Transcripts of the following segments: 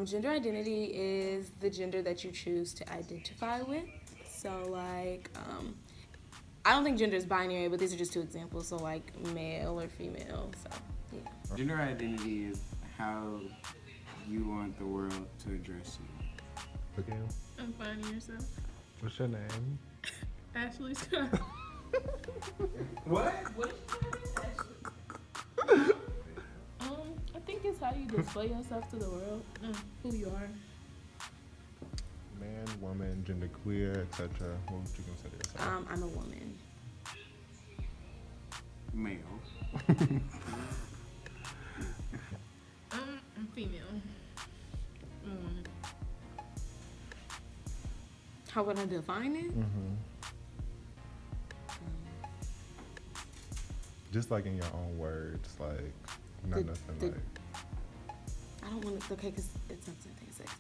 Gender identity is the gender that you choose to identify with. So, like, I don't think gender is binary, but these are just two examples. So, like, male or female. So, yeah. Gender identity is how you want the world to address you. Okay. I'm finding yourself. What's your name? Ashley Scott. What? I think it's how you display yourself to the world, who you are. Man, woman, gender queer, etc. What would you consider yourself? I'm a woman. Male. I'm female. I'm a woman. How would I define it? Just like in your own words, like not nothing like. I don't want to. Okay, because it's not something sex.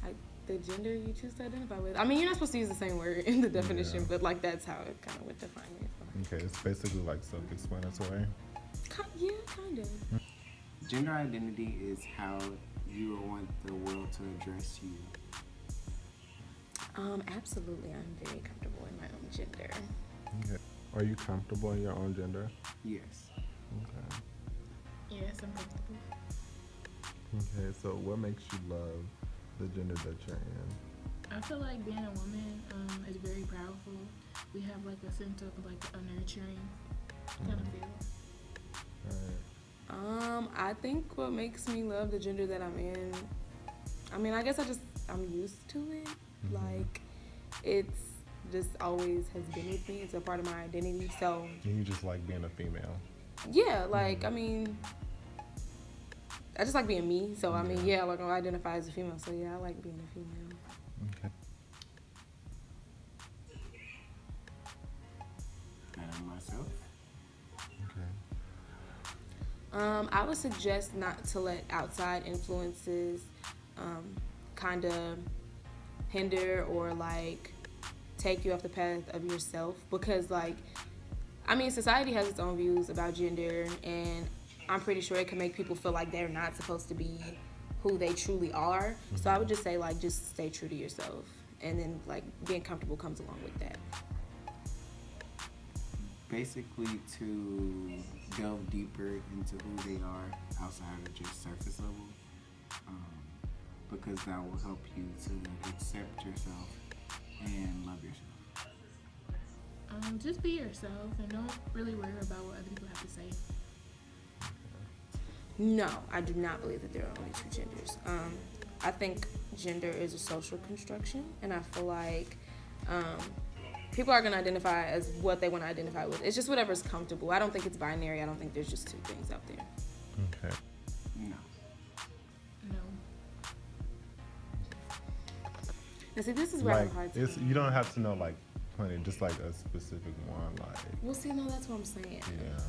Like the gender you choose to identify with. I mean, you're not supposed to use the same word in the definition, Yeah. but like that's how it kind of would define it. Okay, it's basically like self-explanatory. Yeah, kind of. Gender identity is how you want the world to address you. Absolutely, I'm very comfortable in my own gender. Okay. Are you comfortable in your own gender? Yes. Okay. Yes, I'm comfortable. Okay, so what makes you love the gender that you're in? I feel like being a woman is very powerful. We have like a sense of like a nurturing kind of feel. Alright. I think what makes me love the gender that I'm in, I mean, I guess I'm used to it. Like, it's just always has been with me. It's a part of my identity. So, And you just like being a female. yeah, like, I mean, I just like being me. So, I mean, yeah, like, I identify as a female. So, yeah, I like being a female. Okay. And I'm myself. Okay. I would suggest not to let outside influences kind of hinder or like take you off the path of yourself, because like, I mean, society has its own views about gender, and I'm pretty sure it can make people feel like they're not supposed to be who they truly are. So I would just say like, just stay true to yourself, and then like being comfortable comes along with that. Basically, to delve deeper into who they are outside of just surface level, because that will help you to accept yourself and love yourself. Just be yourself and don't really worry about what other people have to say. No, I do not believe that there are only two genders. I think gender is a social construction, and I feel like people are going to identify as what they want to identify with. It's just whatever's comfortable. I don't think it's binary. I don't think there's just two things out there. Okay. No. No. Now, see, this is where I'm Like hard to it's you don't have to know like plenty, just like a specific one, like Well, see, no, that's what I'm saying. yeah.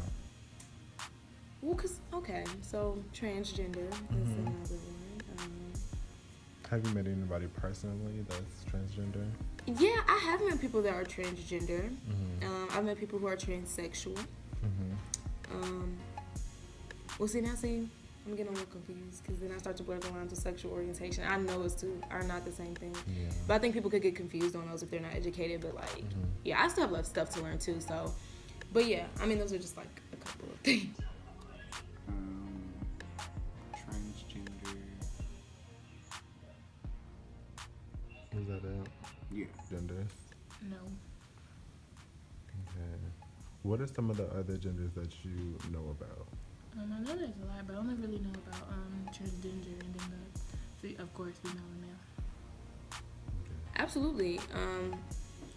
Well, okay, so transgender is another one. Have you met anybody personally that's transgender? Yeah, I have met people that are transgender. I've met people who are transsexual. Well, see, now see, I'm getting a little confused because then I start to blur the lines of sexual orientation. I know those two are not the same thing. Yeah. But I think people could get confused on those if they're not educated. But, like, yeah, I still have left stuff to learn, too. So, but, yeah, I mean, those are just, like, a couple of things. Transgender. Is that it? Yeah. Genders? No. Okay. What are some of the other genders that you know about? I know there's a lot, but I only really know about transgender and then of course, female and male. Absolutely.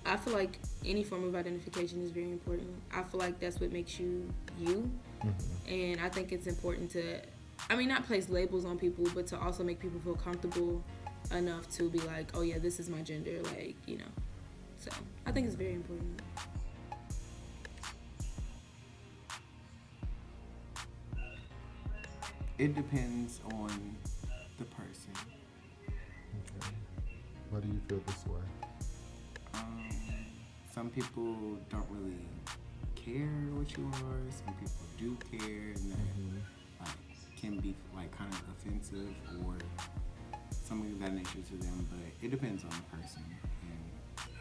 I feel like any form of identification is very important. I feel like that's what makes you you. And I think it's important to, I mean, not place labels on people, but to also make people feel comfortable enough to be like, oh yeah, this is my gender, like, you know. So I think it's very important. It depends on the person. Okay. Why do you feel this way? Some people don't really care what you are. Some people do care, and that like can be like kind of offensive or something of that nature to them, but it depends on the person and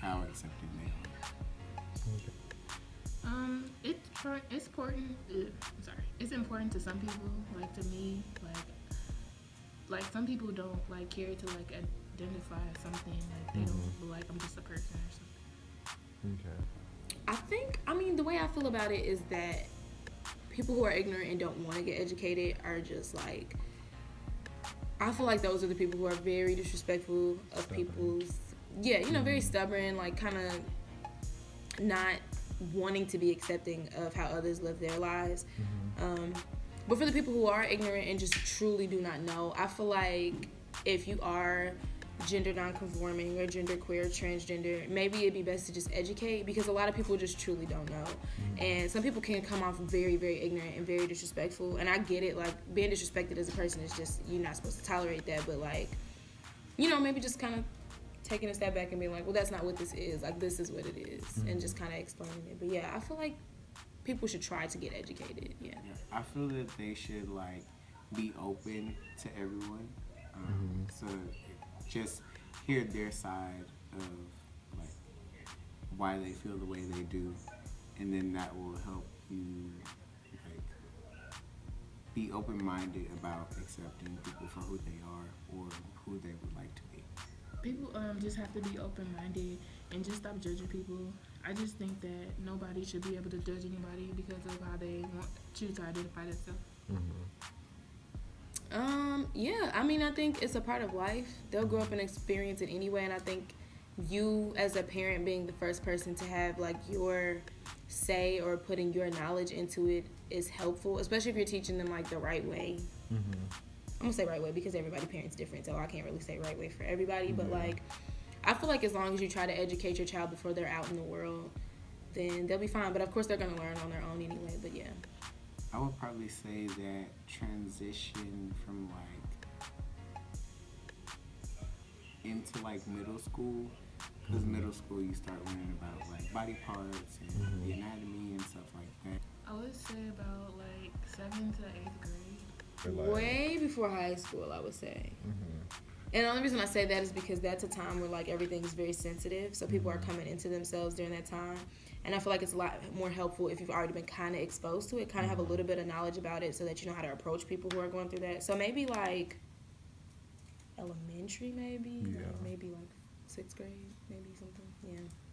how accepting they are. Okay. It's important. It's important to some people. Like to me, like some people don't like care to like identify something. Like they don't be like I'm just a person or something. Okay. I mean, the way I feel about it is that people who are ignorant and don't want to get educated are just like, I feel like those are the people who are very disrespectful of Stubborn. people's, very stubborn, like kind of not wanting to be accepting of how others live their lives. But for the people who are ignorant and just truly do not know, I feel like if you are gender non-conforming or gender queer, transgender, maybe it'd be best to just educate, because a lot of people just truly don't know. And some people can come off very, very ignorant and very disrespectful, and I get it, like being disrespected as a person is just, you're not supposed to tolerate that, but like, maybe just kind of taking a step back and being like, well, that's not what this is, like this is what it is, and just kind of explaining it. But yeah, I feel like people should try to get educated. Yeah. I feel that they should like be open to everyone, so just hear their side of like why they feel the way they do, and then that will help you like be open-minded about accepting people for who they are or who they would like to be. People just have to be open-minded and just stop judging people. I just think that nobody should be able to judge anybody because of how they choose to identify themselves. Yeah, I mean, I think it's a part of life. They'll grow up and experience it anyway, and I think you as a parent being the first person to have like your say or putting your knowledge into it is helpful, especially if you're teaching them like the right way. I'm gonna say right way because everybody parents different, so I can't really say right way for everybody, but like I feel like as long as you try to educate your child before they're out in the world, then they'll be fine. But of course they're gonna learn on their own anyway. But yeah, I would probably say that transition from like into like middle school, because middle school you start learning about like body parts and the anatomy and stuff like that. I would say about like 7th to 8th grade. For, like, way before high school, I would say. And the only reason I say that is because that's a time where like everything is very sensitive, so people are coming into themselves during that time. And I feel like it's a lot more helpful if you've already been kind of exposed to it, kind of have a little bit of knowledge about it so that you know how to approach people who are going through that. So maybe like elementary, maybe, Yeah. or maybe like 6th grade, maybe something. Yeah.